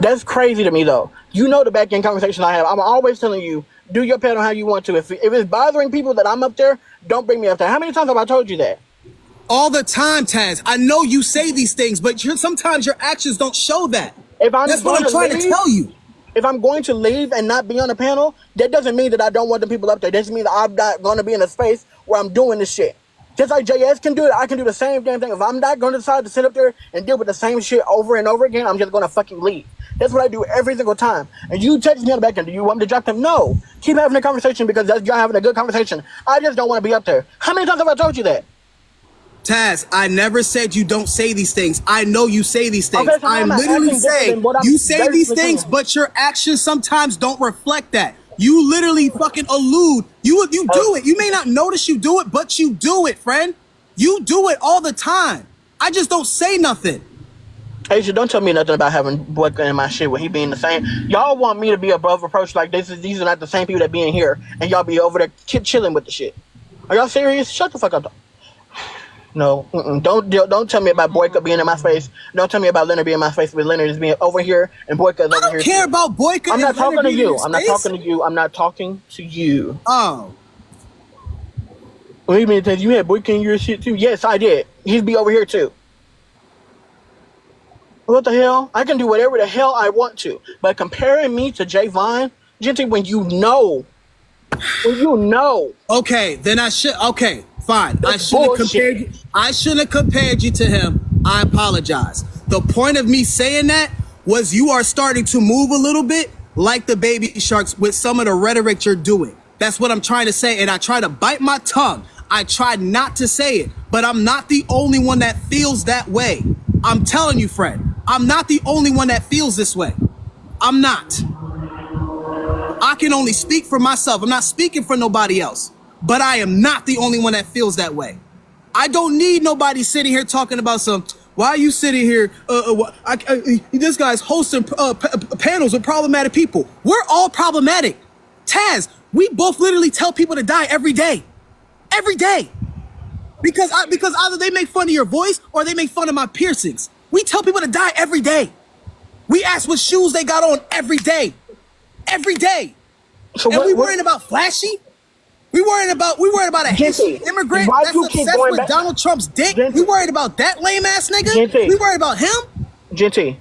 That's crazy to me, though. You know the back end conversation I have. I'm always telling you, do your panel how you want to. If it's bothering people that I'm up there, don't bring me up there. How many times have I told you that? All the time, Taz. I know you say these things, but sometimes your actions don't show that. That's what I'm trying to tell you. If I'm going to leave and not be on the panel, that doesn't mean that I don't want the people up there. That doesn't mean that I'm not going to be in a space where I'm doing this shit. Just like JS can do it, I can do the same damn thing. If I'm not going to decide to sit up there and deal with the same shit over and over again, I'm just going to fucking leave. That's what I do every single time. And you text me on the back end, do you want me to drop them? No. Keep having a conversation because y'all having a good conversation. I just don't want to be up there. How many times have I told you that? Taz, I never said you don't say these things. I know you say these things. Okay, so I'm literally saying you say these things, but your actions sometimes don't reflect that. You literally fucking allude. You do it. You may not notice you do it, but you do it, friend. You do it all the time. I just don't say nothing. Asia, don't tell me nothing about having boycott in my shit when he being the same. Y'all want me to be above reproach like this. These are not the same people that be in here, and y'all be over there chilling with the shit. Are y'all serious? Shut the fuck up. No, don't tell me about Boyka being in my space. Don't tell me about Leonard being in my space, but Leonard is being over here and Boyka is over here. I don't care about Boyka. I'm not talking to you. I'm not talking to you. I'm not talking to you. Oh. Wait a minute, you had Boyka in your shit too? Yes, I did. He'd be over here too. What the hell? I can do whatever the hell I want to. But comparing me to Javon, Jeanty, when you know. Okay, then I should. Okay, fine. I shouldn't have compared you to him. I apologize. The point of me saying that was you are starting to move a little bit like the baby sharks with some of the rhetoric you're doing. That's what I'm trying to say, and I try to bite my tongue. I try not to say it, but I'm not the only one that feels that way. I'm telling you, friend, I'm not the only one that feels this way. I'm not. I can only speak for myself. I'm not speaking for nobody else. But I am not the only one that feels that way. I don't need nobody sitting here talking about some, why are you sitting here? This guy's hosting panels with problematic people. We're all problematic. Taz, we both literally tell people to die every day. Every day. Because either they make fun of your voice or they make fun of my piercings. We tell people to die every day. We ask what shoes they got on every day. Every day. So and we worrying about flashy? We worried about a Haitian immigrant that's obsessed with Donald Trump's dick? Jeanty. We worried about that lame ass nigga? Jeanty. We worried about him? Jeanty,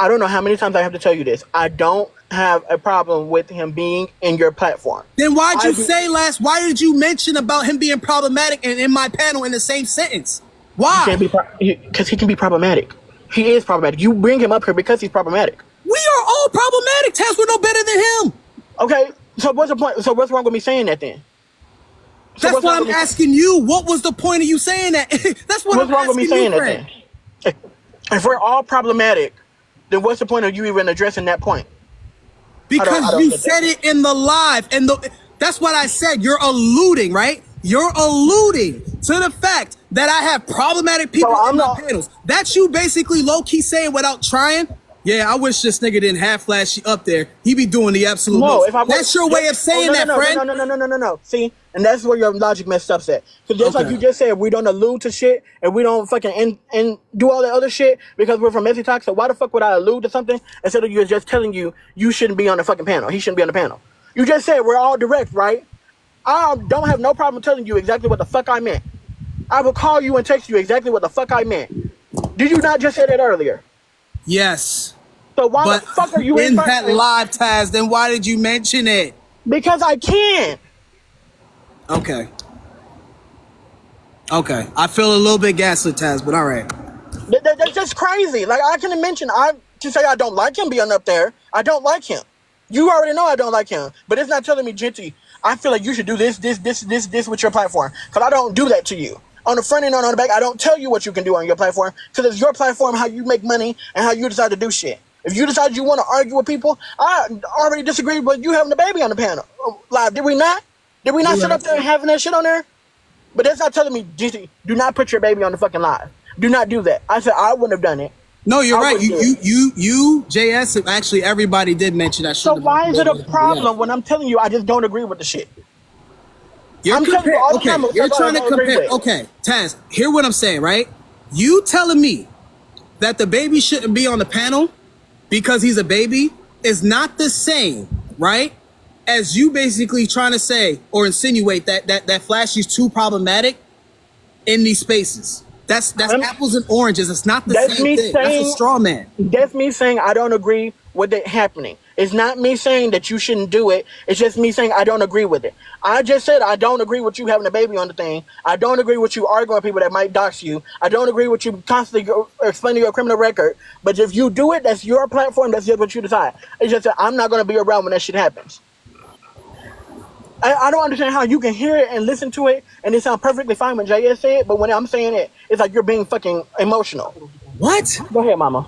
I don't know how many times I have to tell you this. I don't have a problem with him being in your platform. Then why did you mention about him being problematic and in my panel in the same sentence? Why? Because he can be problematic. He is problematic. You bring him up here because he's problematic. We are all problematic, Taz. We're no better than him. Okay, so what's the point? So what's wrong with me saying that then? So that's what I'm asking you. What was the point of you saying that? That's what I'm asking you, friend. What's wrong with me saying that then? If we're all problematic, then what's the point of you even addressing that point? Because you said it in the live, and that's what I said. You're alluding, right? You're alluding to the fact that I have problematic people in my panels. That's you basically low-key saying without trying, yeah, I wish this nigga didn't have Flashy up there. He be doing the absolute most. That's your way of saying that, friend. No. See, and that's where your logic messed up at. Because just like you just said, we don't allude to shit and we don't fucking and do all that other shit because we're from Messy Talk. So why the fuck would I allude to something instead of you just telling you shouldn't be on the fucking panel? He shouldn't be on the panel. You just said we're all direct, right? I don't have no problem telling you exactly what the fuck I meant. I will call you and text you exactly what the fuck I meant. Did you not just say that earlier? Yes. So why the fuck are you in that live, Taz? Then why did you mention it? Because I can. Okay. I feel a little bit gaslit, Taz, but all right. That's just crazy. Like I can mention, to say I don't like him being up there. I don't like him. You already know I don't like him. But it's not telling me, Jeanty, I feel like you should do this with your platform. Because I don't do that to you. On the front end and on the back, I don't tell you what you can do on your platform. Because it's your platform, how you make money, and how you decide to do shit. If you decide you want to argue with people, I already disagree with you having the baby on the panel live. Did we not? Did we not sit up there and having that shit on there? But that's not telling me, Jeanty, do not put your baby on the fucking live. Do not do that. I said I wouldn't have done it. No, you're right. You, JS, actually everybody did mention that shit. So why is it a problem when I'm telling you I just don't agree with the shit? You're trying to compare. Okay, Taz, hear what I'm saying, right? You telling me that the baby shouldn't be on the panel because he's a baby is not the same, right? As you basically trying to say or insinuate that Flashy's too problematic in these spaces. That's apples and oranges. It's not the same thing. That's a straw man. That's me saying I don't agree with it happening. It's not me saying that you shouldn't do it. It's just me saying I don't agree with it. I just said I don't agree with you having a baby on the thing. I don't agree with you arguing with people that might dox you. I don't agree with you constantly explaining your criminal record. But if you do it, that's your platform. That's just what you decide. It's just that I'm not going to be around when that shit happens. I don't understand how you can hear it and listen to it and it sounds perfectly fine when JS said it, but when I'm saying it, it's like you're being fucking emotional. What? Go ahead, mama.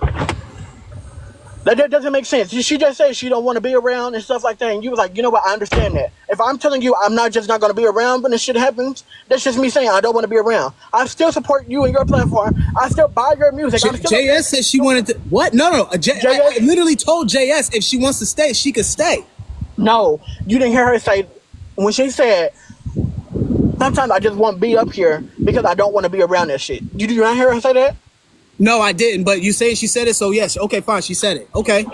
That doesn't make sense. She just said she don't want to be around and stuff like that, and you was like, you know what, I understand that. If I'm telling you I'm not going to be around when this shit happens, that's just me saying I don't want to be around. I still support you and your platform. I still buy your music. JS said she wanted to... What? No. I literally told JS if she wants to stay, she could stay. No, you didn't hear her say... When she said, sometimes I just want to be up here because I don't want to be around that shit. Did you not hear her say that? No, I didn't. But you saying she said it, so yes. Okay, fine. She said it. Okay.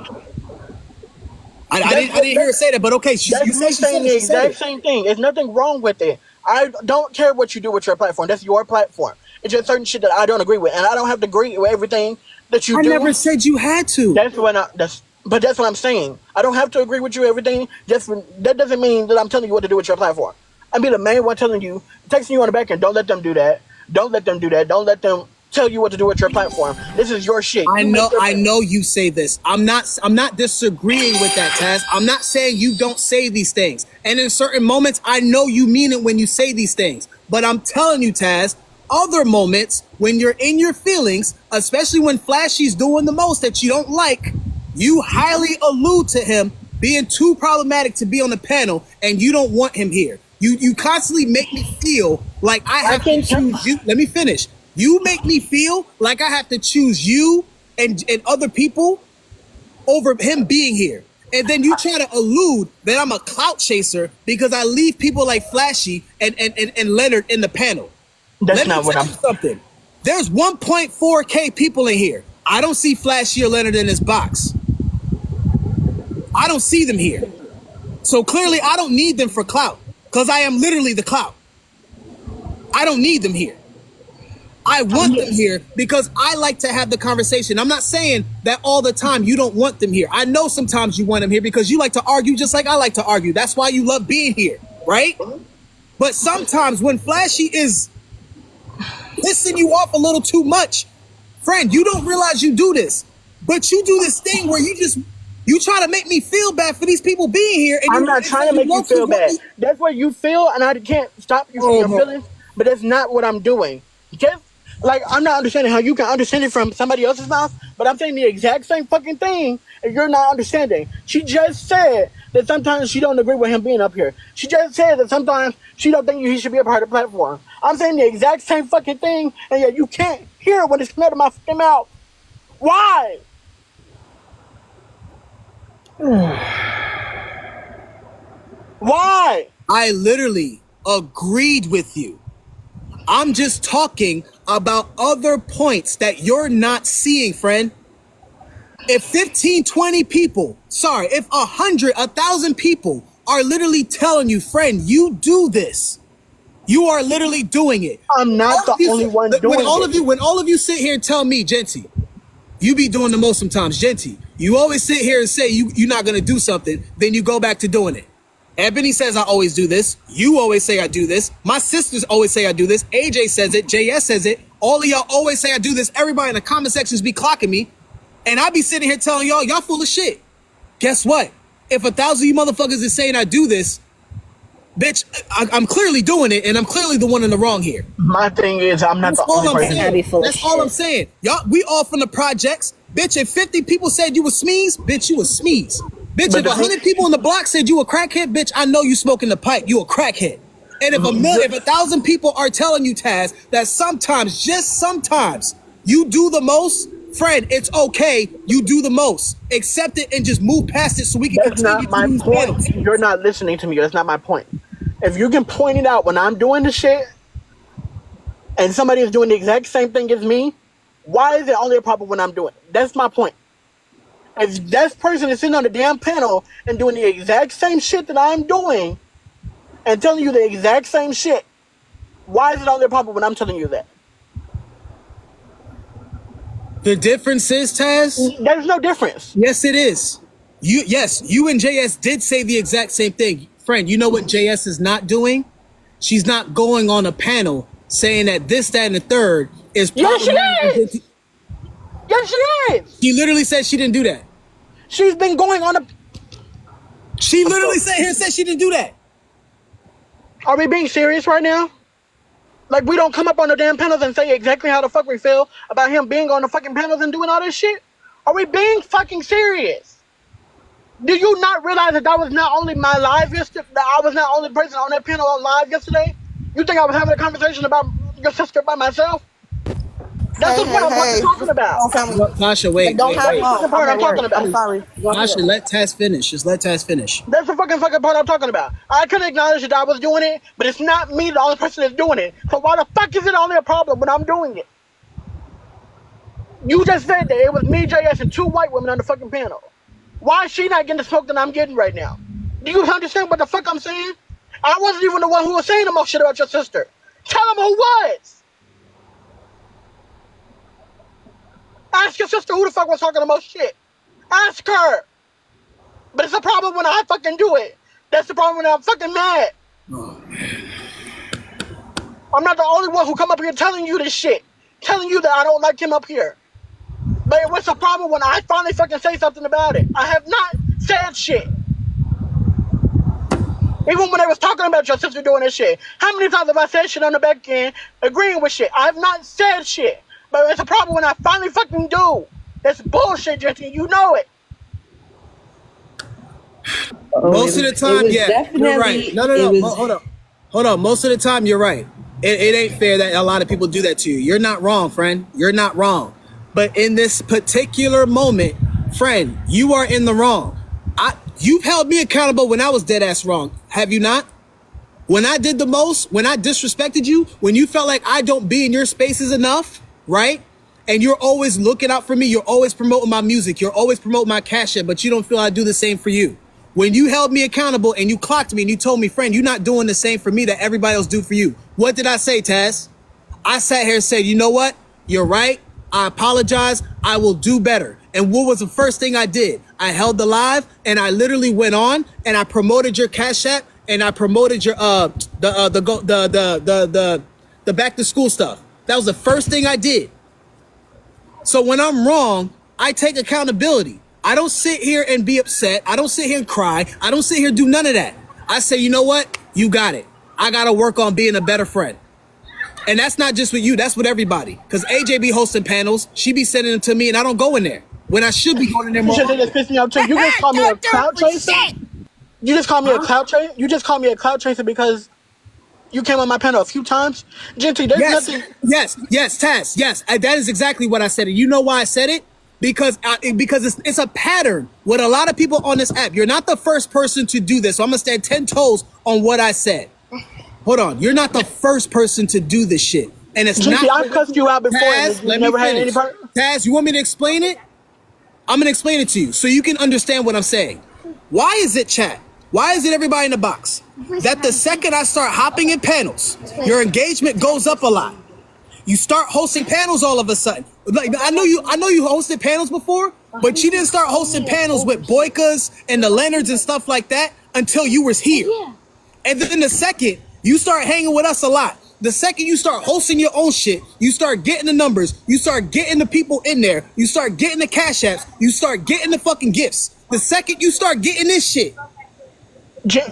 I didn't hear her say that, but okay. You saying the exact same thing. There's nothing wrong with it. I don't care what you do with your platform. That's your platform. It's just certain shit that I don't agree with, and I don't have to agree with everything that you do. I never said you had to. But that's what I'm saying. I don't have to agree with you everything. That doesn't mean that I'm telling you what to do with your platform. I'll be the main one telling you, texting you on the back end, don't let them do that. Don't let them do that. Don't let them tell you what to do with your platform. This is your shit. I know you say this. I'm not disagreeing with that, Taz. I'm not saying you don't say these things. And in certain moments, I know you mean it when you say these things. But I'm telling you, Taz, other moments when you're in your feelings, especially when Flashy's doing the most that you don't like, you highly allude to him being too problematic to be on the panel, and you don't want him here. You constantly make me feel like I have to choose you. Let me finish. You make me feel like I have to choose you and other people over him being here. And then you try to allude that I'm a clout chaser because I leave people like Flashy and Leonard in the panel. That's not what I'm... Something. There's 1.4K people in here. I don't see Flashy or Leonard in this box. I don't see them here. So clearly I don't need them for clout because I am literally the clout. I don't need them here. I want them here because I like to have the conversation. I'm not saying that all the time you don't want them here. I know sometimes you want them here because you like to argue just like I like to argue. That's why you love being here, right? But sometimes when Flashy is pissing you off a little too much, friend, you don't realize you do this. But you do this thing where you try to make me feel bad for these people being here. And I'm not trying to make you feel bad. That's what you feel, and I can't stop you from your feelings, but that's not what I'm doing. Just like, I'm not understanding how you can understand it from somebody else's mouth, but I'm saying the exact same fucking thing, and you're not understanding. She just said that sometimes she don't agree with him being up here. She just said that sometimes she don't think he should be a part of the platform. I'm saying the exact same fucking thing, and yet you can't hear it when it's coming out of my fucking mouth. Why? Why? I literally agreed with you. I'm just talking about other points that you're not seeing, friend. If 15, 20 people, if 100, 1,000 people are literally telling you, friend, you do this. You are literally doing it. I'm not the only one doing it. When all of you sit here and tell me, Jeanty, you be doing the most sometimes, Jeanty. You always sit here and say you're not going to do something, then you go back to doing it. Ebony says I always do this. You always say I do this. My sisters always say I do this. AJ says it. JS says it. All of y'all always say I do this. Everybody in the comment sections be clocking me. And I be sitting here telling y'all full of shit. Guess what? If 1,000 of you motherfuckers is saying I do this, bitch, I'm clearly doing it, and I'm clearly the one in the wrong here. My thing is, I'm not the only person. That's all I'm saying. Y'all, we all from the projects. Bitch, if 50 people said you was Smeeze, bitch, you was Smeeze. Bitch, if 100 people in the block said you a crackhead, bitch, I know you smoking the pipe. You a crackhead. And if 1,000 people are telling you, Taz, that sometimes, just sometimes, you do the most, friend, it's okay. You do the most. Accept it and just move past it so we can continue to use panels. You're not listening to me. That's not my point. If you can point it out when I'm doing the shit and somebody is doing the exact same thing as me, why is it only a problem when I'm doing it? That's my point. If that person is sitting on the damn panel and doing the exact same shit that I'm doing and telling you the exact same shit, why is it on their problem when I'm telling you that? The difference is, Taz? There's no difference. Yes, it is. You and JS did say the exact same thing. Friend, you know what JS is not doing? She's not going on a panel saying that this, that, and the third is Yes, she is. Yes, she is. She literally said she didn't do that. She's been going on a... She literally said she didn't do that. Are we being serious right now? Like, we don't come up on the damn panels and say exactly how the fuck we feel about him being on the fucking panels and doing all this shit? Are we being fucking serious? Do you not realize that that was not only my live yesterday, that I was not only person on that panel on live yesterday? You think I was having a conversation about your sister by myself? That's just what I'm fucking talking about. Tasha, wait. That's the part I'm talking about. I'm sorry. Tasha, let Taz finish. Just let Taz finish. That's the fucking part I'm talking about. I can acknowledge that I was doing it, but it's not me, the only person that's doing it. So why the fuck is it only a problem when I'm doing it? You just said that it was me, JS, and two white women on the fucking panel. Why is she not getting the smoke that I'm getting right now? Do you understand what the fuck I'm saying? I wasn't even the one who was saying the most shit about your sister. Tell them who was. Ask your sister who the fuck was talking the most shit. Ask her. But it's a problem when I fucking do it. That's the problem when I'm fucking mad. Oh, man. I'm not the only one who come up here telling you this shit. Telling you that I don't like him up here. But what's the problem when I finally fucking say something about it? I have not said shit. Even when they was talking about your sister doing this shit. How many times have I said shit on the back end agreeing with shit? I have not said shit. But it's a problem when I finally fucking do. That's bullshit, Jeanty. You know it. Most of the time, yeah, you're right. No. Hold on. Most of the time, you're right. It ain't fair that a lot of people do that to you. You're not wrong, friend. You're not wrong. But in this particular moment, friend, you are in the wrong. You've held me accountable when I was dead ass wrong. Have you not? When I did the most, when I disrespected you, when you felt like I don't be in your spaces enough, right? And you're always looking out for me. You're always promoting my music. You're always promoting my cash app, but you don't feel I do the same for you. When you held me accountable and you clocked me and you told me, friend, you're not doing the same for me that everybody else do for you. What did I say, Taz? I sat here and said, you know what? You're right. I apologize. I will do better. And what was the first thing I did? I held the live and I literally went on and I promoted your cash app and I promoted your the back to school stuff. That was the first thing I did. So when I'm wrong, I take accountability. I don't sit here and be upset. I don't sit here and cry. I don't sit here and do none of that. I say, you know what? You got it. I got to work on being a better friend. And that's not just with you. That's with everybody. Because AJ be hosting panels. She be sending them to me and I don't go in there. When I should be going in there more. You just pissed me off too. You just call me a clout chaser? You just call me a clout chaser? You just call me a clout chaser because you came on my panel a few times? Jeanty, there's nothing. Yes, Taz, yes. That is exactly what I said. And you know why I said it? Because it's a pattern with a lot of people on this app. You're not the first person to do this. So I'm going to stand 10 toes on what I said. Hold on. You're not the first person to do this shit. And it's Jeanty, not. I've cussed you out before. Taz, let me finish. Taz, you want me to explain it? I'm going to explain it to you so you can understand what I'm saying. Why is it, chat? Why is it everybody in the box? That the second I start hopping in panels, your engagement goes up a lot. You start hosting panels all of a sudden. Like I know you hosted panels before, but you didn't start hosting panels with Boykas and the Leonards and stuff like that until you was here. And then the second you start hanging with us a lot, the second you start hosting your own shit, you start getting the numbers, you start getting the people in there, you start getting the cash apps, you start getting the fucking gifts. The second you start getting this shit,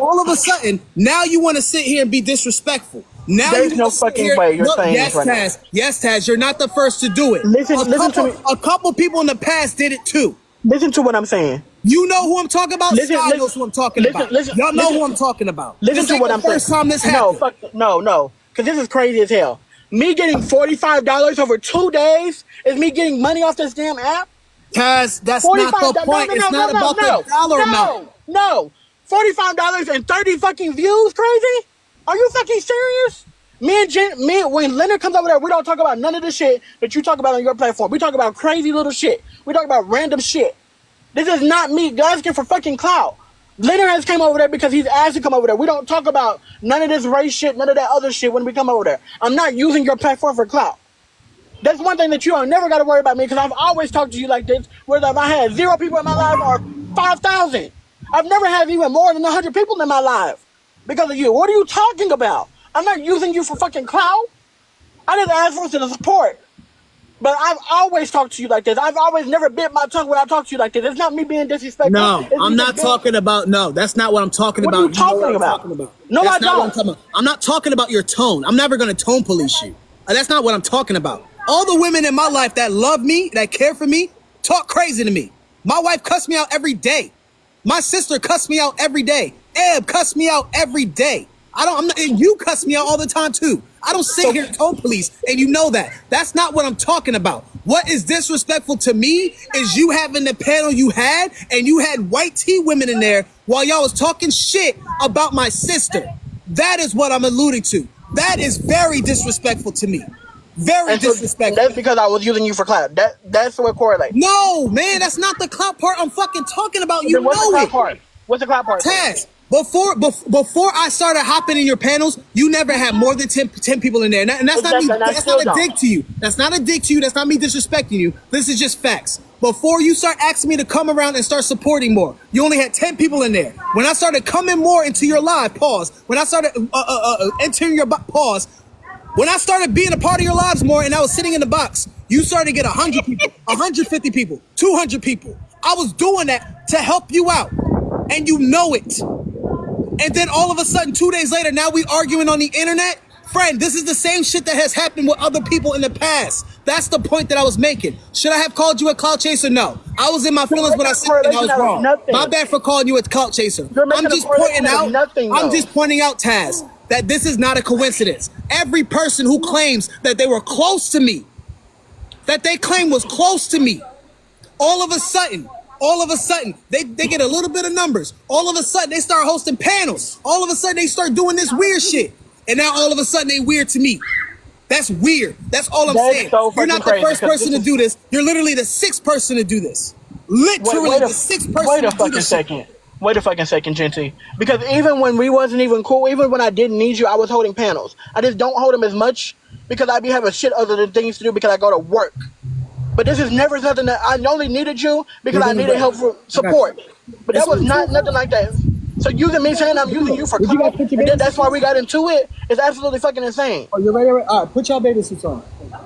all of a sudden, now you want to sit here and be disrespectful. Now there's no fucking way you're saying yes, this right Taz. now. Yes, Taz, you're not the first to do it. Listen to me. A couple people in the past did it too. Listen to what I'm saying. You know who I'm talking about? Sky knows who I'm talking about. Y'all know who I'm talking about. Listen to what I'm saying. First time this happened. No. Because this is crazy as hell. Me getting $45 over 2 days is me getting money off this damn app? Taz, that's not the point. It's not about the dollar amount. No. $45 and 30 fucking views, crazy? Are you fucking serious? When Leonard comes over there, we don't talk about none of the shit that you talk about on your platform. We talk about crazy little shit. We talk about random shit. This is not me asking for fucking clout. Leonard has came over there because he's asked to come over there. We don't talk about none of this race shit, none of that other shit when we come over there. I'm not using your platform for clout. That's one thing that you don't never got to worry about me, because I've always talked to you like this, whether I had 0 people in my life or 5,000. I've never had even more than 100 people in my life because of you. What are you talking about? I'm not using you for fucking clout. I just asked for the support. But I've always talked to you like this. I've always never bit my tongue when I talk to you like this. It's not me being disrespectful. No, I'm not talking about, no, that's not what I'm talking about. What are you talking about? No, I don't. I'm not talking about your tone. I'm never going to tone police you. That's not what I'm talking about. All the women in my life that love me, that care for me, talk crazy to me. My wife cussed me out every day. My sister cussed me out every day. Eb cussed me out every day. And you cuss me out all the time too. I don't sit here and tone police, and you know that. That's not what I'm talking about. What is disrespectful to me is you having the panel you had, and you had white tea women in there while y'all was talking shit about my sister. That is what I'm alluding to. That is very disrespectful to me. Very disrespectful. That's because I was using you for clout. That's what correlates. No, man, that's not the clout part I'm fucking talking about. You what's know the it. Part? What's the clout part? Taz, before I started hopping in your panels, you never had more than 10 people in there. And that's not me. That's not a dig to you. That's not a dig to you. That's not me disrespecting you. This is just facts. Before you start asking me to come around and start supporting more, you only had 10 people in there. When I started coming more into your live, pause. When I started entering your pause, when I started being a part of your lives more and I was sitting in the box, you started to get 100 people, 150 people, 200 people. I was doing that to help you out, and you know it. And then all of a sudden, 2 days later, now we arguing on the internet? Friend, this is the same shit that has happened with other people in the past. That's the point that I was making. Should I have called you a clout chaser? No. I was in my feelings when I said that I was wrong. My bad for calling you a clout chaser. I'm just pointing out, Taz, that this is not a coincidence. Every person who claims that they were close to me, that they claim was close to me, all of a sudden, they get a little bit of numbers. All of a sudden, they start hosting panels. All of a sudden, they start doing this weird shit. And now all of a sudden, they weird to me. That's weird. That's all I'm saying. So you're not the first person to do this. You're literally the 6th person to do this. Literally the 6th person wait a to do fucking this. second. Wait a fucking second, Jeanty. Because even when we wasn't even cool, even when I didn't need you, I was holding panels. I just don't hold them as much because I be having shit other than things to do because I go to work. But this is never something that I only needed you because I needed help for support. But that was not nothing like that. So using me saying I'm using you for clout, and then that's why we got into it, is absolutely fucking insane. Oh, you're right. All right, put y'all baby suits on.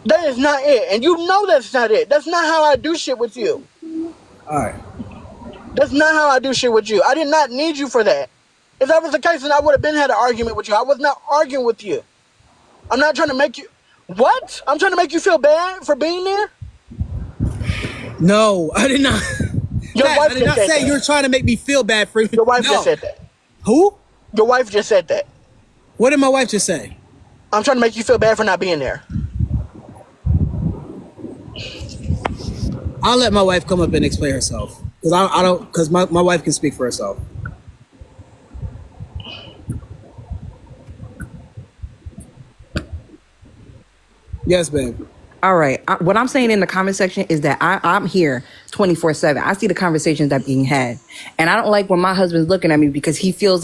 That is not it. And you know that's not it. That's not how I do shit with you. All right. That's not how I do shit with you. I did not need you for that. If that was the case, then I would have been had an argument with you. I was not arguing with you. I'm not trying to make you... What? I'm trying to make you feel bad for being there? No, I did not. I did not say that. you're trying to make me feel bad for you. Your wife just said that. Who? Your wife just said that. What did my wife just say? I'm trying to make you feel bad for not being there. I'll let my wife come up and explain herself. Because my wife can speak for herself. Yes, babe. All right. What I'm saying in the comment section is that I'm here 24/7. I see the conversations that are being had. And I don't like when my husband's looking at me because he feels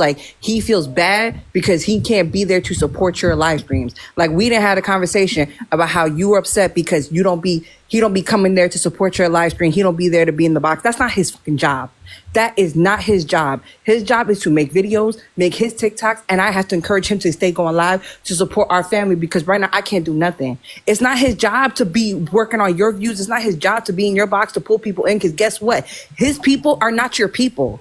bad because he can't be there to support your live streams. Like we didn't have a conversation about how you were upset because he don't be coming there to support your live stream. He don't be there to be in the box. That's not his fucking job. That is not his job. His job is to make videos, make his TikToks, and I have to encourage him to stay going live to support our family because right now I can't do nothing. It's not his job to be working on your views. It's not his job to be in your box to pull people in because guess what? His people are not your people.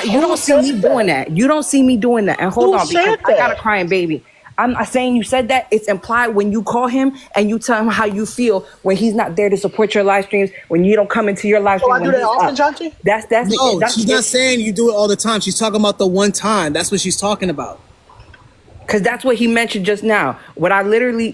You don't see me doing that. You don't see me doing that. And hold on, because I got a crying baby. I'm not saying you said that. It's implied when you call him and you tell him how you feel when he's not there to support your live streams, when you don't come into your live stream. I do that often, Jeanty? She's not saying you do it all the time. She's talking about the one time. That's what she's talking about. Because that's what he mentioned just now. What I literally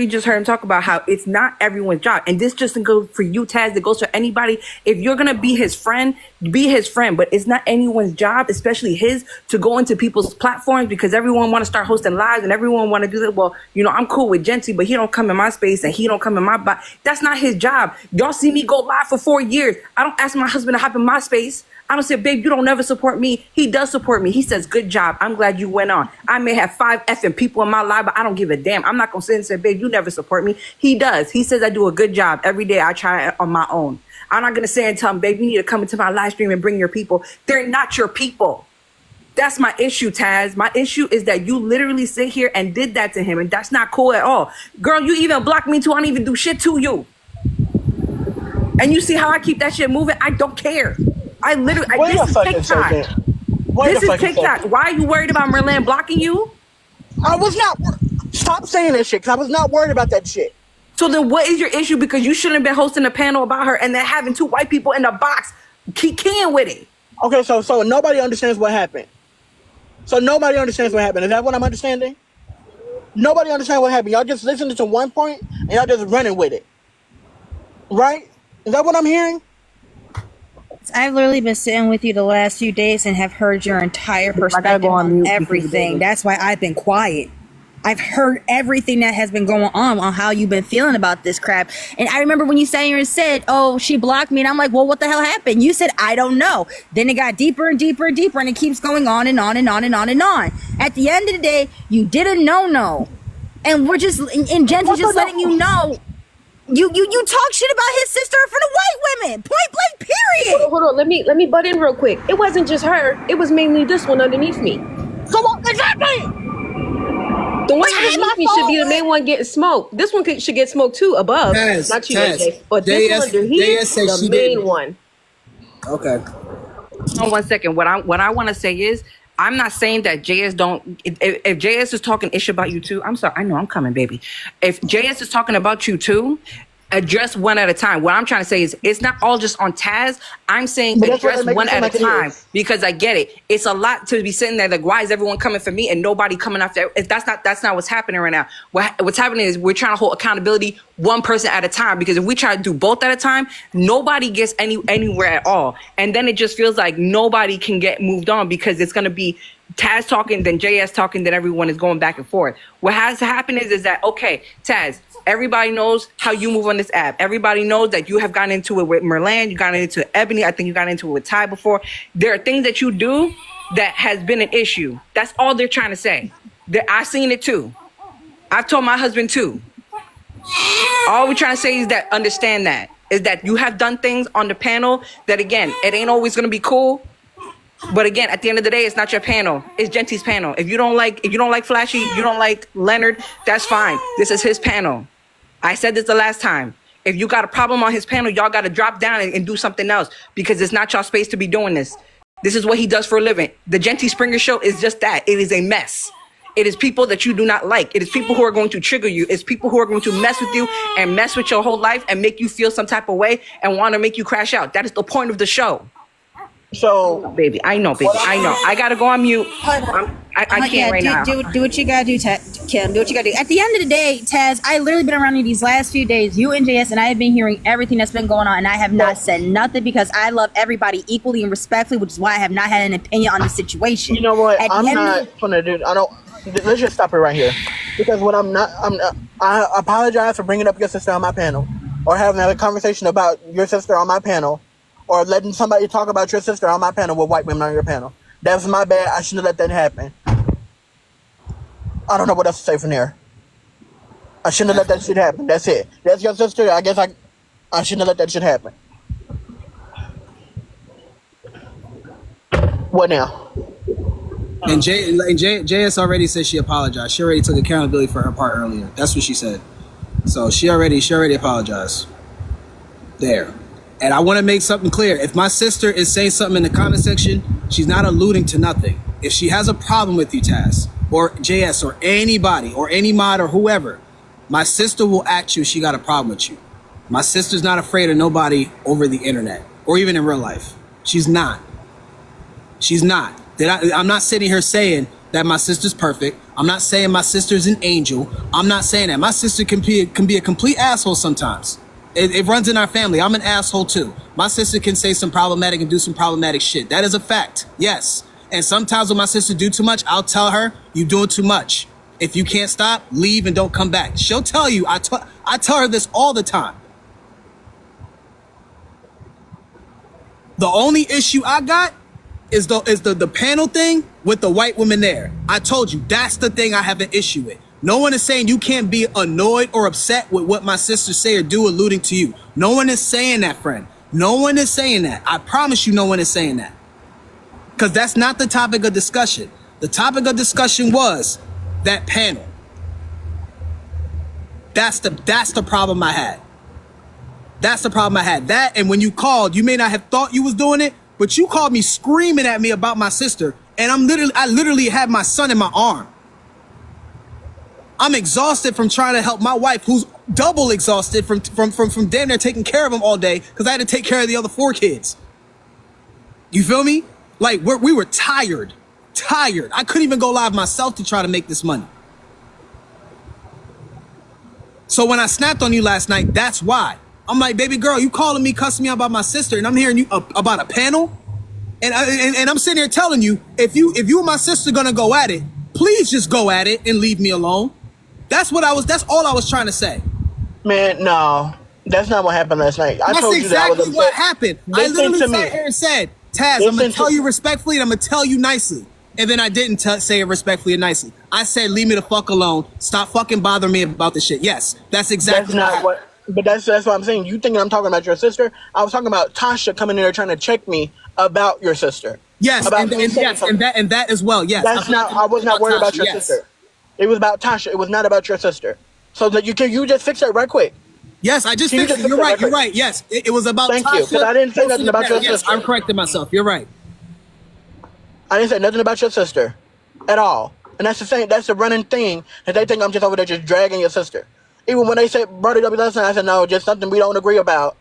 just heard him talk about how it's not everyone's job. And this just goes for you, Taz. It goes for anybody. If you're going to be his friend, be his friend. But it's not anyone's job, especially his, to go into people's platforms because everyone want to start hosting lives and everyone want to do that. Well, you know, I'm cool with Jeanty, but he don't come in my space and he don't come in my body. That's not his job. Y'all see me go live for 4 years. I don't ask my husband to hop in my space. I don't say, babe, you don't never support me. He does support me. He says, good job. I'm glad you went on. I may have 5 effing people in my life, but I don't give a damn. I'm not going to sit and say, babe, you never support me. He does. He says I do a good job. Every day I try it on my own. I'm not going to say and tell him, babe, you need to come into my live stream and bring your people. They're not your people. That's my issue, Taz. My issue is that you literally sit here and did that to him, and that's not cool at all. Girl, you even blocked me too. I don't even do shit to you. And you see how I keep that shit moving? I don't care. I literally, this is TikTok. This is TikTok. Why are you worried about Merlin blocking you? I was not. Stop saying that shit, because I was not worried about that shit. So then what is your issue? Because you shouldn't have been hosting a panel about her and then having 2 white people in the box keying with it. Okay, so nobody understands what happened. So nobody understands what happened. Is that what I'm understanding? Nobody understands what happened. Y'all just listened to one point and y'all just running with it. Right? Is that what I'm hearing? I've literally been sitting with you the last few days and have heard your entire perspective on everything. That's why I've been quiet. I've heard everything that has been going on how you've been feeling about this crap. And I remember when you sat here and said, oh, she blocked me. And I'm like, well, what the hell happened? You said, I don't know. Then it got deeper and deeper and deeper. And it keeps going on and on and on and on and on. At the end of the day, you did a no. And we're just, and Jeanty's just letting you know. You talk shit about his sister in front of white women. Point blank, period. Hold on. Let me butt in real quick. It wasn't just her. It was mainly this one underneath me. Come on, exactly. The one underneath me should be the main one getting smoked. This one should get smoked too above. Not you, AJ. But this one under here, the main one. Okay. Hold on 1 second. What I want to say is, I'm not saying that JS don't. If JS is talking ish about you too, I'm sorry. I know I'm coming, baby. If JS is talking about you too, address one at a time. What I'm trying to say is, it's not all just on Taz. I'm saying address one at a time, because I get it. It's a lot to be sitting there like, why is everyone coming for me and nobody coming after? That's not what's happening right now. What's happening is we're trying to hold accountability one person at a time, because if we try to do both at a time, nobody gets anywhere at all. And then it just feels like nobody can get moved on, because it's going to be Taz talking, then JS talking, then everyone is going back and forth. What has to happen is that, okay, Taz, everybody knows how you move on this app. Everybody knows that you have gotten into it with Merlan. You got into Ebony. I think you got into it with Ty before. There are things that you do that has been an issue. That's all they're trying to say. I've seen it too. I've told my husband too. All we're trying to say is that, understand that, is that you have done things on the panel that, again, it ain't always going to be cool. But again, at the end of the day, it's not your panel. It's Jeanty's panel. If you don't like Flashy, you don't like Leonard, that's fine. This is his panel. I said this the last time. If you got a problem on his panel, y'all got to drop down and do something else, because it's not y'all space to be doing this. This is what he does for a living. The Jeanty Springer Show is just that. It is a mess. It is people that you do not like. It is people who are going to trigger you. It's people who are going to mess with you and mess with your whole life and make you feel some type of way and want to make you crash out. That is the point of the show. So, baby, I know. I gotta go on mute. I can't right now. Do what you gotta do, Kim. Do what you gotta do. At the end of the day, Taz, I literally been around you these last few days. You and JS, and I have been hearing everything that's been going on, and I have not said nothing, because I love everybody equally and respectfully, which is why I have not had an opinion on the situation. You know what? I'm not gonna do. Let's just stop it right here, because what I apologize for bringing up your sister on my panel, or having a conversation about your sister on my panel, or letting somebody talk about your sister on my panel with white women on your panel. That's my bad. I shouldn't have let that happen. I don't know what else to say from there. I shouldn't have let that shit happen. That's it. That's your sister. I guess I shouldn't have let that shit happen. What now? And JS already said she apologized. She already took accountability for her part earlier. That's what she said. So she already apologized. There. And I want to make something clear. If my sister is saying something in the comment section, she's not alluding to nothing. If she has a problem with you, Taz, or JS, or anybody, or any mod, or whoever, my sister will ask you if she got a problem with you. My sister's not afraid of nobody over the internet, or even in real life. She's not. She's not. I'm not sitting here saying that my sister's perfect. I'm not saying my sister's an angel. I'm not saying that. My sister can be a complete asshole sometimes. It runs in our family. I'm an asshole too. My sister can say some problematic and do some problematic shit. That is a fact. Yes. And sometimes when my sister do too much, I'll tell her, you doing too much. If you can't stop, leave and don't come back. She'll tell you. I tell her this all the time. The only issue I got is the panel thing with the white woman there. I told you, that's the thing I have an issue with. No one is saying you can't be annoyed or upset with what my sisters say or do alluding to you. No one is saying that, friend. No one is saying that. I promise you no one is saying that. Because that's not the topic of discussion. The topic of discussion was that panel. That's the problem I had. That's the problem I had. That, and when you called, you may not have thought you was doing it, but you called me screaming at me about my sister, and I literally had my son in my arm. I'm exhausted from trying to help my wife, who's double exhausted from damn near taking care of him all day, because I had to take care of the other 4 kids. You feel me? Like, we were tired. I couldn't even go live myself to try to make this money. So when I snapped on you last night, that's why. I'm like, baby girl, you calling me, cussing me out about my sister, and I'm hearing you about a panel, and I'm sitting here telling you, if you and my sister gonna go at it, please just go at it and leave me alone. That's all I was trying to say. Man, no, that's not what happened last night. That's exactly what happened. I literally sat here and said, Taz, I'm gonna tell you respectfully, and I'm gonna tell you nicely. And then I didn't say it respectfully and nicely. I said, leave me the fuck alone. Stop fucking bothering me about this shit. Yes, that's exactly what. But that's what I'm saying. You thinking I'm talking about your sister? I was talking about Tasha coming in there trying to check me about your sister. Yes, and that as well. Yes, I was not worried about your sister. It was about Tasha. It was not about your sister. So that you just fix that right quick. Yes, I just fixed it. You're right. You're right. Yes, it was about Tasha. Thank you, because I didn't say nothing about your sister. Yes, I'm correcting myself. You're right. I didn't say nothing about your sister at all. And that's the thing. That's the running thing that they think I'm just over there just dragging your sister. Even when they brought it up last night, I said, no, just something we don't agree about.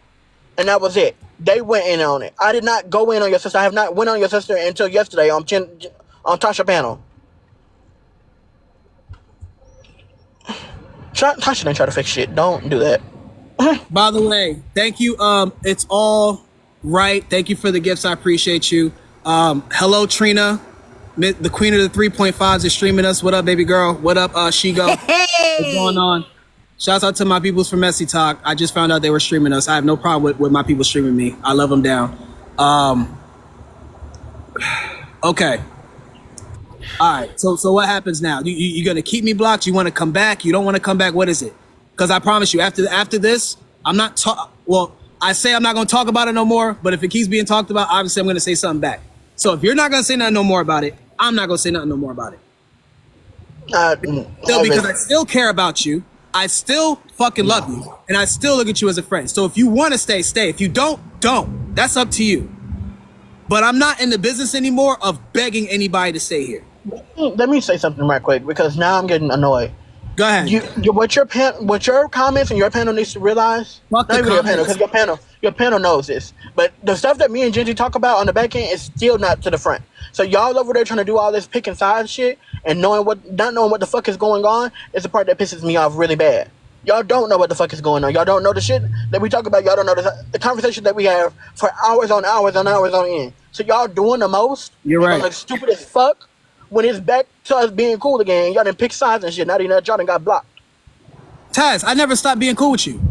And that was it. They went in on it. I did not go in on your sister. I have not went on your sister until yesterday on Tasha panel. Tasha didn't try to fix shit. Don't do that. By the way, thank you. It's all right. Thank you for the gifts. I appreciate you. Hello, Trina. The queen of the 3.5s is streaming us. What up, baby girl? What up, Shigo? Hey! What's going on? Shouts out to my peoples from Messy Talk. I just found out they were streaming us. I have no problem with my people streaming me. I love them down. Okay. All right. So what happens now? You gonna keep me blocked? You want to come back? You don't want to come back? What is it? Because I promise you, after this, I'm not I say I'm not gonna talk about it no more. But if it keeps being talked about, obviously I'm gonna say something back. So if you're not gonna say nothing no more about it, I'm not gonna say nothing no more about it. Because I still care about you. I still fucking love you, and I still look at you as a friend. So if you want to stay, stay. If you don't. That's up to you. But I'm not in the business anymore of begging anybody to stay here. Let me say something right quick, because now I'm getting annoyed. Go ahead. What your comments and your panel needs to realize, not even your panel, because your panel knows this, but the stuff that me and Jeanty talk about on the back end is still not to the front. So y'all over there trying to do all this picking sides shit and not knowing what the fuck is going on is the part that pisses me off really bad. Y'all don't know what the fuck is going on. Y'all don't know the shit that we talk about. Y'all don't know the conversation that we have for hours on hours on hours on end. So y'all doing the most. You're right. Like stupid as fuck. When it's back to us being cool again, y'all done pick sides and shit. Now y'all done got blocked. Taz, I never stopped being cool with you.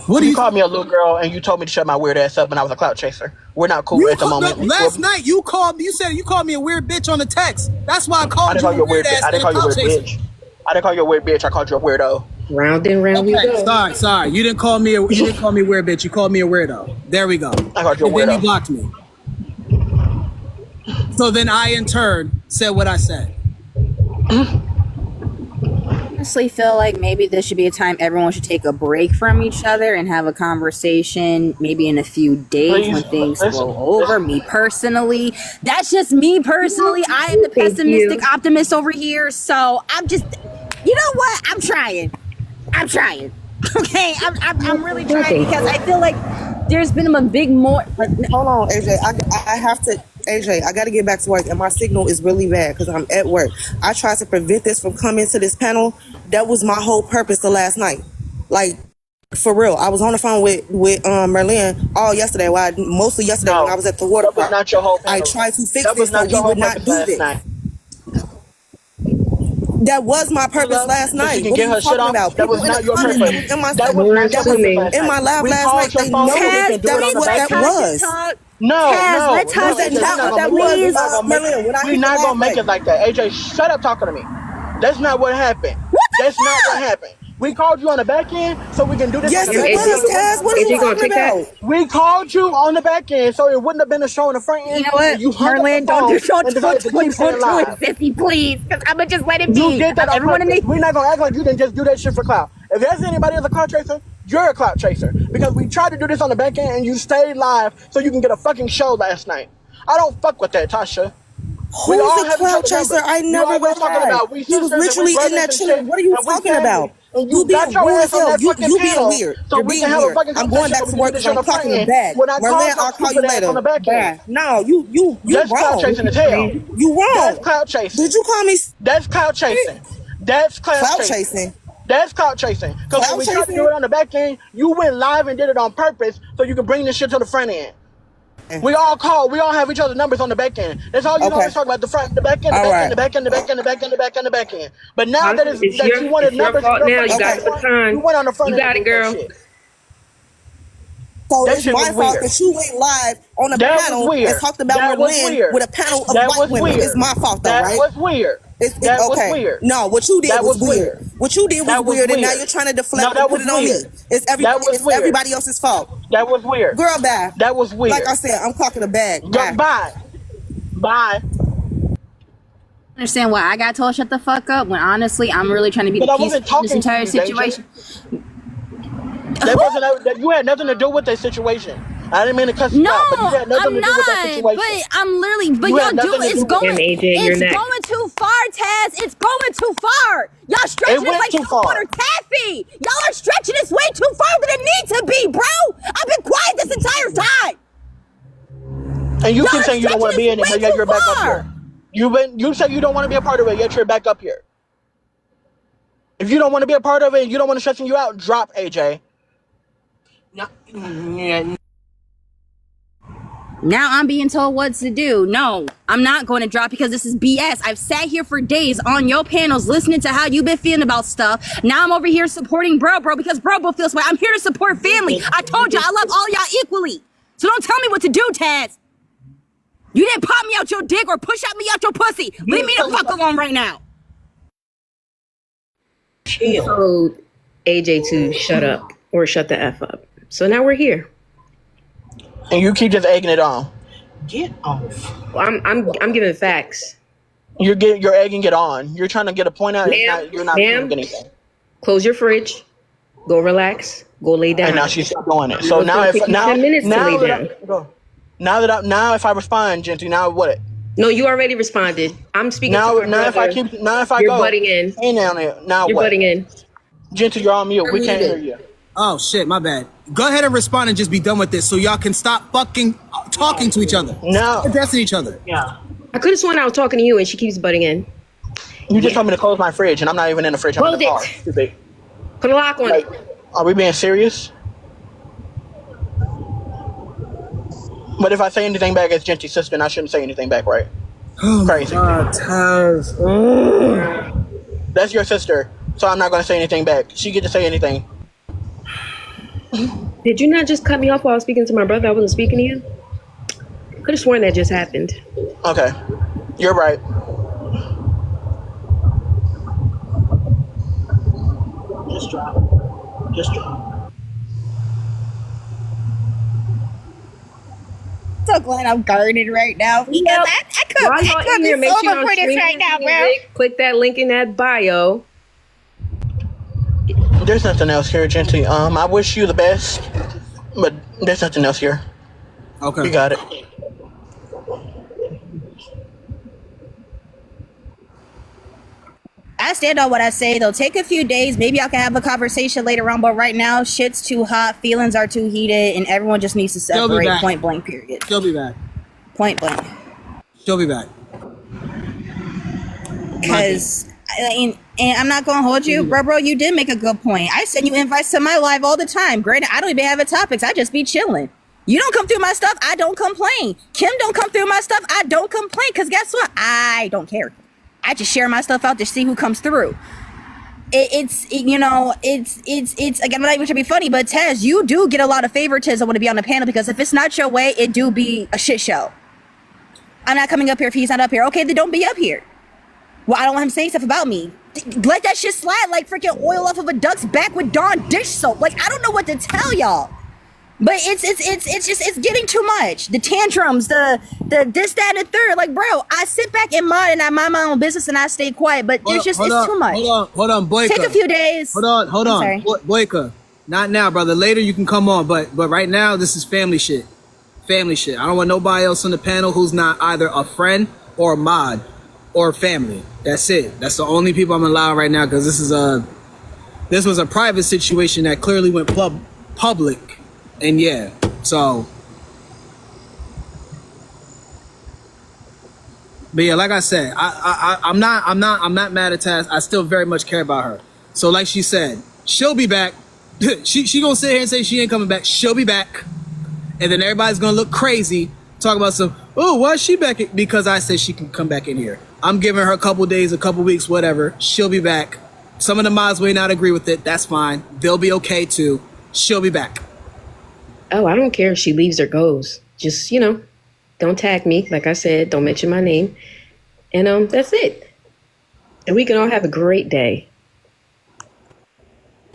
What you called me a little girl and you told me to shut my weird ass up and I was a clout chaser. We're not cool at the moment. Last night you called me. You said you called me a weird bitch on the text. That's why I called you a weird ass. I didn't call you a weird bitch. I didn't call you a weird bitch. I called you a weirdo. Round and round we go. Sorry. You didn't call me a weird bitch. You called me a weirdo. There we go. I called you a weirdo. And then you blocked me. So then I, in turn, said what I said. Honestly feel like maybe this should be a time everyone should take a break from each other and have a conversation maybe in a few days when things blow over. Me personally, that's just me personally. I am the pessimistic optimist over here, so I'm just, you know what? I'm trying. Okay, I'm really trying because I feel like there's been a big more. Hold on, AJ. I have to. AJ, I got to get back to work, and my signal is really bad because I'm at work. I tried to prevent this from coming to this panel. That was my whole purpose the last night. Like, for real. I was on the phone with Merlin all yesterday. Mostly yesterday when I was at the water park. Not your whole panel. I tried to fix this so we would not do this. That was my purpose last night. What are you talking about? That was not your purpose. That was not your purpose. In my lab last night, they know that's what that was. No, let's talk. We're not gonna make it like that. AJ, shut up talking to me. That's not what happened. That's not what happened. We called you on the back end so we can do this. Yes, it was, Taz. What are you talking about? We called you on the back end so it wouldn't have been a show on the front end. You know what? Merlin, don't do show 24/2, sissy, please. Because I'm going to just let it be. You did that everyone in We're not going to act like you didn't just do that shit for clout. If there's anybody as a clout chaser, you're a clout chaser. Because we tried to do this on the back end and you stayed live so you can get a fucking show last night. I don't fuck with that, Tasha. Who's a clout chaser? I never was talking about. He was literally in that chilling. What are you talking about? You being weird as hell. You being weird. You're being weird. I'm going back to work because I'm talking to bag. Merlin, I'll call you later. Bad. No, you that's wrong. Clout chasing as hell. You wrong. That's clout chasing. Did you call me? That's clout chasing. That's clout chasing. That's clout chasing. Because when we tried to do it on the back end, you went live and did it on purpose so you can bring this shit to the front end. We all have each other's numbers on the back end. That's all you always talk about, the front, the back end, the back end, the back end, the back end, the back end, the back end, the back end. But now that you wanted numbers, now you got the baton. You went on the front end. You got it, girl. So it's my fault that you went live on a panel and talked about Merlin with a panel of white women. It's my fault though, right? That was weird. That was weird. No, what you did was weird. What you did was weird, and now you're trying to deflect and put it on me. It's everybody else's fault. That was weird. Girl, bye. That was weird. Like I said, I'm clocking a bag. Bye. Understand why I got told shut the fuck up when honestly I'm really trying to be the piece in this entire situation. You had nothing to do with that situation. I didn't mean to cuss you out, but you had nothing to do with that situation. But I'm literally, y'all do it's going too far, Taz. It's going too far. Y'all stretching it like saltwater taffy. Y'all are stretching this way too far than it needs to be, bro. I've been quiet this entire time. And you keep saying you don't want to be in it, but yet you're back up here. You say you don't want to be a part of it, yet you're back up here. If you don't want to be a part of it, and you don't want to stressing you out, drop AJ. Now I'm being told what to do. No, I'm not going to drop because this is BS. I've sat here for days on your panels listening to how you've been feeling about stuff. Now I'm over here supporting bro because bro feels way. I'm here to support family. I told you I love all y'all equally. So don't tell me what to do, Taz. You didn't pop me out your dick or push out me out your pussy. Leave me the fuck alone right now. She told AJ to shut up or shut the F up. So now we're here. And you keep just egging it on. Get off. Well, I'm giving facts. You're egging it on. You're trying to get a point out. You're not doing anything. Close your fridge. Go relax. Go lay down. And now she's still doing it. So now if 10 minutes to lay down. Now if I respond, Jeanty, now what? No, you already responded. I'm speaking now. To now brother. if I you're go. Butting in. Hey, now you're what? Butting in. Jeanty, you're on mute. We can't hear you. Oh shit, my bad. Go ahead and respond and just be done with this so y'all can stop fucking talking to each other. No. Addressing each other. Yeah. I could have sworn I was talking to you and she keeps butting in. You just told me to close my fridge and I'm not even in the fridge. I'm in the car. Put a lock on it. Are we being serious? But if I say anything back as Jeanty's sister, and I shouldn't say anything back, right? Oh crazy. God, Taz. That's your sister, so I'm not going to say anything back. She get to say anything. Did you not just cut me off while I was speaking to my brother? I wasn't speaking to you? Could have sworn that just happened. Okay. You're right. Just drop. Just drop. So glad I'm guarded right now because I could be sober for this right now, bro. Click that link in that bio. There's nothing else here, Jeanty. I wish you the best, but there's nothing else here. Okay. You got it. I stand on what I say, though. Take a few days. Maybe I can have a conversation later on, but right now, shit's too hot, feelings are too heated, and everyone just needs to separate. Point blank, period. She'll be back. Point blank. She'll be back. Because, and I'm not going to hold you, bro, you did make a good point. I send you invites to my live all the time. Granted, I don't even have a topics. I just be chilling. You don't come through my stuff, I don't complain. Kim don't come through my stuff, I don't complain. Because guess what? I don't care. I just share my stuff out to see who comes through. It's again, I'm not even trying to be funny, but Tez, you do get a lot of favoritism when to be on the panel, because if it's not your way, it do be a shit show. I'm not coming up here if he's not up here. Okay, then don't be up here. Well, I don't want him saying stuff about me. Let that shit slide like freaking oil off of a duck's back with Dawn dish soap. Like, I don't know what to tell y'all. But it's getting too much. The tantrums, the this, that, and the third. Like, bro, I sit back and mod and I mind my own business and I stay quiet. But it's too much. Hold on, Boyka. Take a few days. Hold on. Boyka. Not now, brother. Later you can come on. But right now, this is family shit. Family shit. I don't want nobody else on the panel who's not either a friend or a mod or family. That's it. That's the only people I'm allowed right now, because this was a private situation that clearly went public. And yeah, so, but yeah, like I said, I'm not mad at Taz. I still very much care about her. So like she said, she'll be back. she gonna sit here and say she ain't coming back. She'll be back, and then everybody's gonna look crazy, talk about why is she back? Because I said she can come back in here. I'm giving her a couple days, a couple weeks, whatever. She'll be back. Some of the mods may not agree with it. That's fine. They'll be okay too. She'll be back. Oh, I don't care if she leaves or goes. Just, don't tag me. Like I said, don't mention my name. And that's it. And we can all have a great day.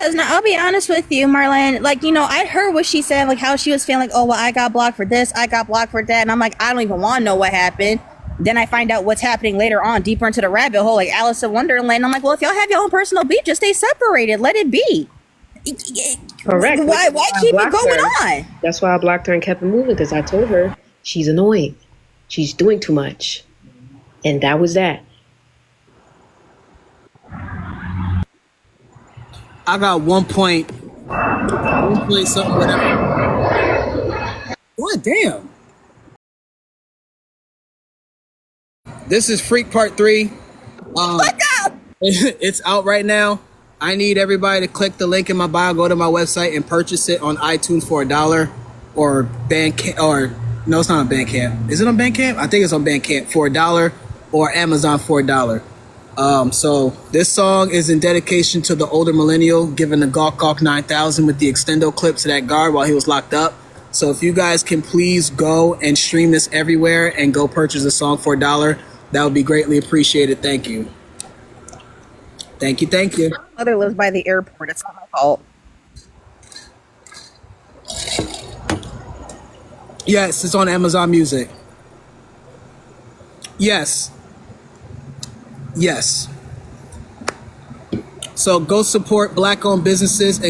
Now, I'll be honest with you, Marlon. Like, I heard what she said, like how she was feeling like, oh, well, I got blocked for this, I got blocked for that. And I'm like, I don't even want to know what happened. Then I find out what's happening later on, deeper into the rabbit hole, like Alice in Wonderland. I'm like, well, if y'all have your own personal beef, just stay separated. Let it be. Correct. Why keep it going on? That's why I blocked her and kept it moving, because I told her she's annoying. She's doing too much. And that was that. I got 1 point something, whatever. What? Damn. This is Freak Part 3. It's out right now. I need everybody to click the link in my bio, go to my website, and purchase it on iTunes for $1 or Bandcamp, or no, it's not on Bandcamp. Is it on Bandcamp? I think it's on Bandcamp for $1 or Amazon for $1. So this song is in dedication to the older millennial giving the Gawk 9000 with the extendo clip to that guard while he was locked up. So if you guys can please go and stream this everywhere and go purchase the song for $1, that would be greatly appreciated. Thank you. Thank you. My mother lives by the airport. It's not my fault. Yes, it's on Amazon Music. Yes. So go support Black-owned businesses.